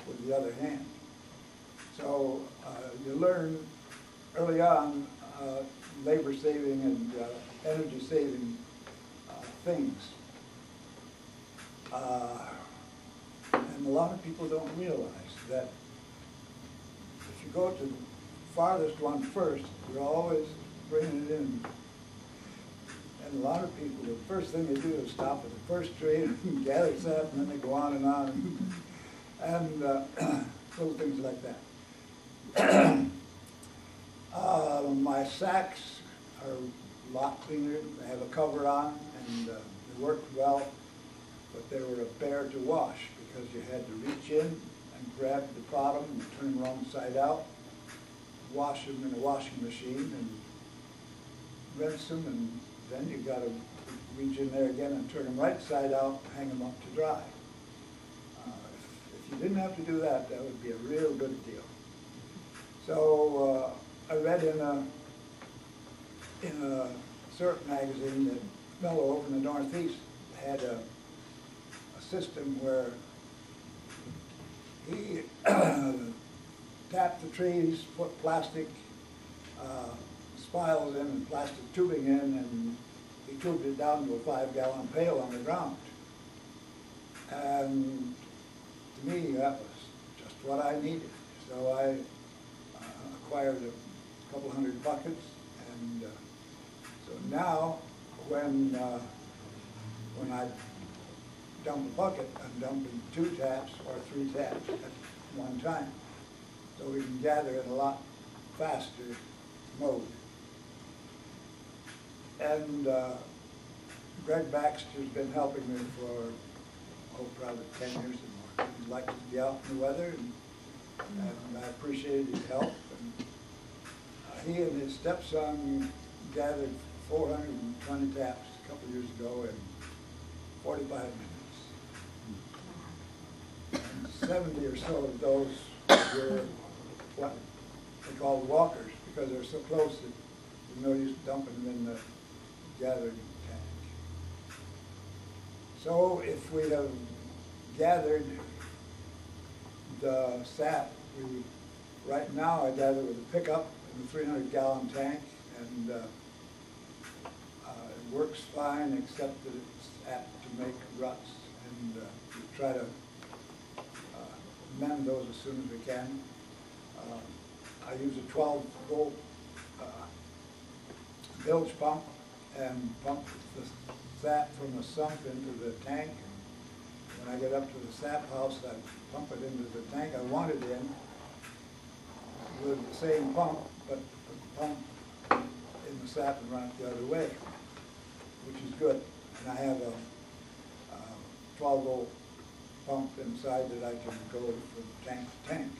with the other hand. So you learn early on labor saving and energy saving things. And a lot of people don't realize that if you go to the farthest one first, you're always bringing it in. And a lot of people, the first thing they do is stop at the first tree and gather sap, and then they go on and little things like that. My sacks are a lot cleaner. They have a cover on, and they worked well, but they were a bear to wash because you had to reach in and grab the bottom and turn them wrong side out, wash them in a washing machine, and rinse them, and then you got to reach in there again and turn them right side out, hang them up to dry. If you didn't have to do that, that would be a real good deal. So I read in a syrup magazine that a fellow over in the Northeast had a system where he tapped the trees, put plastic spiles in and plastic tubing in, and he tubed it down to a 5-gallon pail on the ground. And to me, that was just what I needed. So I acquired a couple hundred buckets, and so now when I dump a bucket, I'm dumping 2 taps or 3 taps at one time, so we can gather in a lot faster mode. And Greg Baxter's been helping me for, probably 10 years or more. He likes to be out in the weather, and I appreciated his help. And he and his stepson gathered 420 taps a couple years ago in 45 minutes. And 70 or so of those were what they call walkers, because they're so close that there's no use dumping them in the gathering tank. So if we have gathered the sap, right now I gather with a pickup in the 300-gallon tank, and it works fine, except that it's apt to make ruts, and we try to mend those as soon as we can. I use a 12-volt bilge pump and pump the sap from the sump into the tank. When I get up to the sap house, I pump it into the tank I want it in with the same pump, but put the pump in the sap and run it the other way, which is good. And I have a 12-volt pump inside that I can go from tank to tank.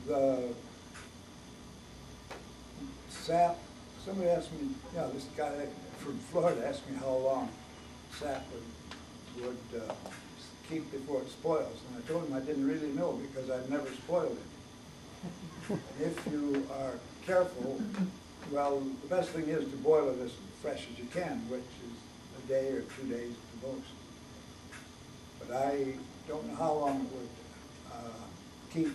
The sap, somebody asked me, this guy from Florida asked me how long sap would keep before it spoils. And I told him I didn't really know because I'd never spoiled it. If you are careful, well, the best thing is to boil it as fresh as you can, which is a day or 2 days at the most. But I don't know how long it would keep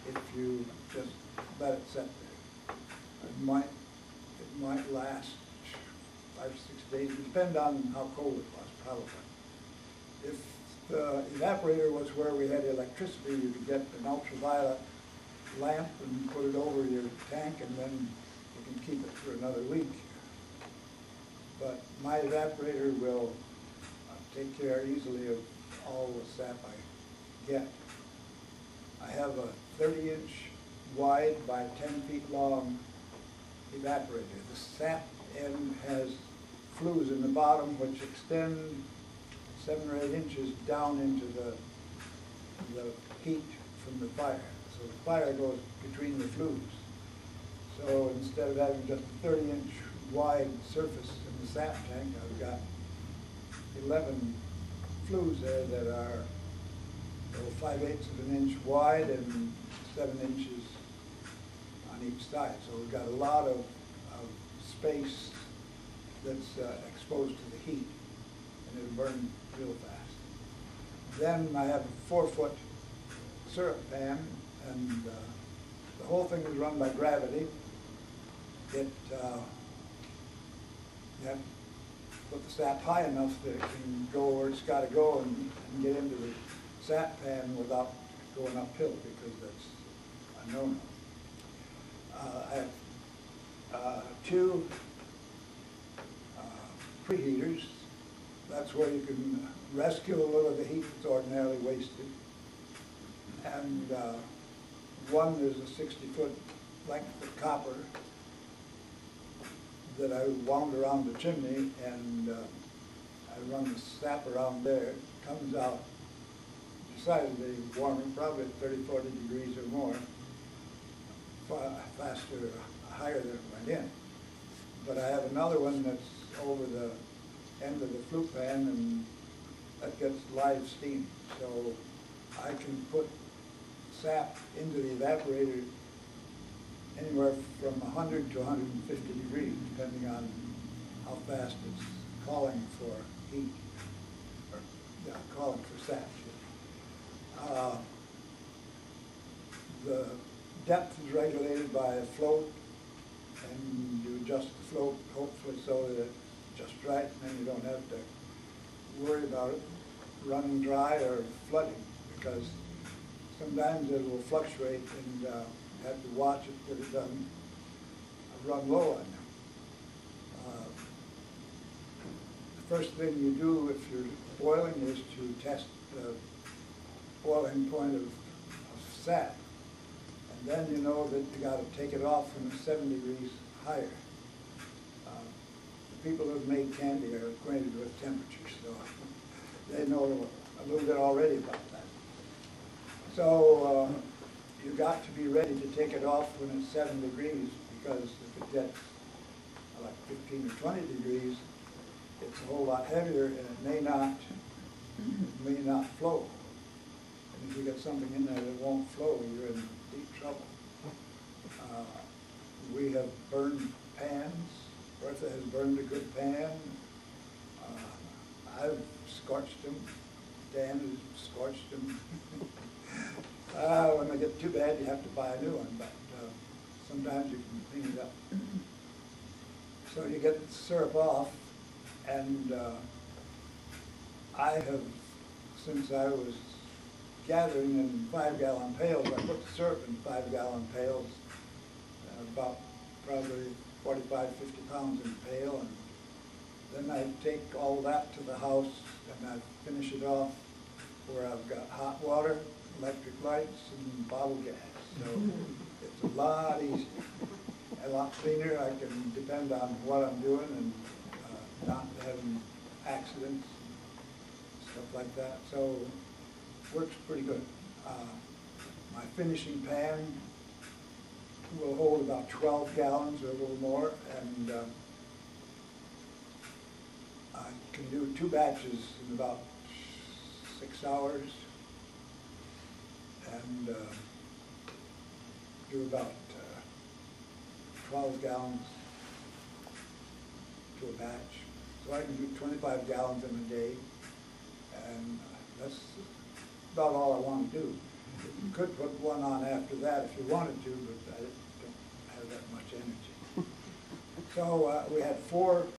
if you just let it sit there. It might last 5 or 6 days. It depends on how cold it was, probably. If the evaporator was where we had electricity, you could get an ultraviolet lamp and put it over your tank, and then you can keep it for another week. But my evaporator will take care easily of all the sap I get. I have a 30-inch wide by 10 feet long evaporator. The sap end has flues in the bottom which extend 7 or 8 inches down into the heat from the fire. So the fire goes between the flues. So instead of having just a 30-inch wide surface in the sap tank, I've got 11 flues there that are 5/8 of an inch wide and 7 inches on each side. So we've got a lot of space that's exposed to the heat. And it'll burn real fast. Then I have a 4-foot syrup pan, and the whole thing is run by gravity. You have to put the sap high enough that it can go where it's got to go and get into the sap pan without going uphill, because that's a no-no. I have 2 preheaters. That's where you can rescue a little of the heat that's ordinarily wasted. And one is a 60-foot length of copper that I wound around the chimney, and I run the sap around there. It comes out decidedly warmer, probably 30, 40 degrees or more, faster, higher than it went in. But I have another one that's over the end of the flue pan, and that gets live steam. So I can put sap into the evaporator anywhere from 100 to 150 degrees, depending on how fast it's calling for heat, or calling for sap. The depth is regulated by a float, and you adjust the float hopefully so that it's just right, and then you don't have to worry about it running dry or flooding, because sometimes it will fluctuate, and you have to watch it that it doesn't run low on you. The first thing you do if you're boiling is to test the boiling point of sap, and then you know that you got to take it off when it's 7 degrees higher. The people who've made candy are acquainted with temperature, so they know a little bit already about that. So you got to be ready to take it off when it's 7 degrees, because if it gets like 15 or 20 degrees, it's a whole lot heavier, and it may not flow. And if you get something in there that won't flow, you're in deep trouble. We have burned pans. Bertha has burned a good pan. I've scorched them. Dan has scorched them. When they get too bad, you have to buy a new one, but sometimes you can clean it up. So you get the syrup off, and I have, since I was gathering in 5-gallon pails, I put the syrup in 5-gallon pails, about probably 45, 50 pounds in a pail, and then I take all that to the house, and I finish it off where I've got hot water, electric lights, and bottle gas. So it's a lot easier, a lot cleaner. I can depend on what I'm doing and not having accidents, stuff like that. So it works pretty good. My finishing pan will hold about 12 gallons or a little more, and I can do 2 batches in about 6 hours, and do about 12 gallons to a batch. So I can do 25 gallons in a day, and that's about all I want to do. You could put one on after that if you wanted to, but I don't have that much energy. So we had 4